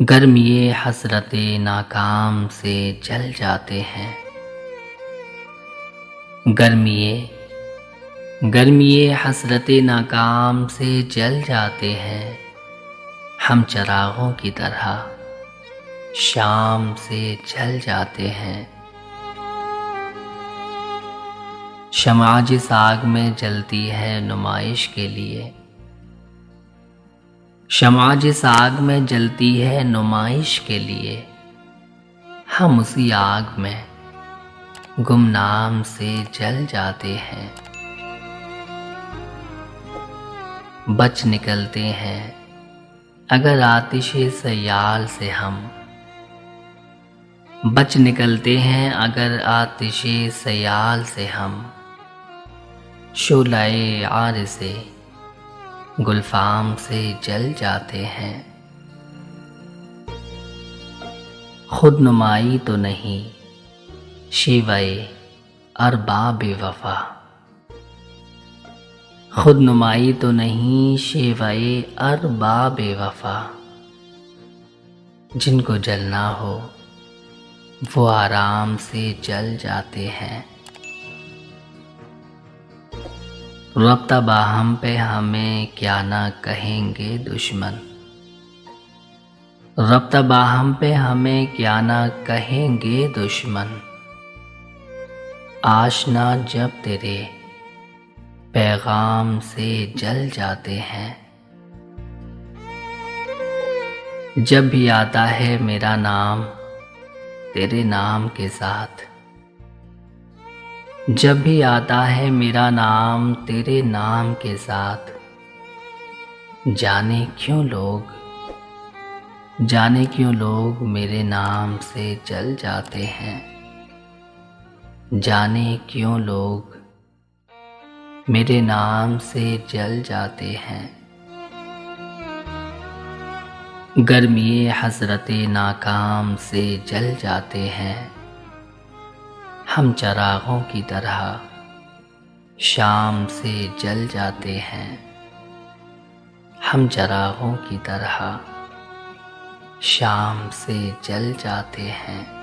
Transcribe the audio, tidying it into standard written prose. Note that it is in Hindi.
गर्मिए हसरते नाकाम से जल जाते हैं। गर्मिए हसरते नाकाम से जल जाते हैं। हम चरागों की तरह शाम से जल जाते हैं। शम्आ जिस आग में जलती है नुमाइश के लिए, शम्आ जिस आग में जलती है नुमाइश के लिए, हम उसी आग में गुमनाम से जल जाते हैं। बच निकलते हैं अगर आतिशे सयाल से हम, बच निकलते हैं अगर आतिशे सयाल से हम, शोलाए आर से गुलफाम से जल जाते हैं। खुद नुमाई तो नहीं शिवाए अरबाब वफा, खुद नुमाई तो नहीं शिवाए अरबाब वफा, जिनको जलना हो वो आराम से जल जाते हैं। रब्ता बाहम पे हमें क्या ना कहेंगे दुश्मन, रब्ता बाहम पे हमें क्या ना कहेंगे दुश्मन, आशना जब तेरे पैगाम से जल जाते हैं। जब भी आता है मेरा नाम तेरे नाम के साथ, जब भी आता है मेरा नाम तेरे नाम के साथ, जाने क्यों लोग मेरे नाम से जल जाते हैं। जाने क्यों लोग मेरे नाम से जल जाते हैं। गर्मिए हसरते नाकाम से जल जाते हैं। हम चरागों की तरह शाम से जल जाते हैं। हम चरागों की तरह शाम से जल जाते हैं।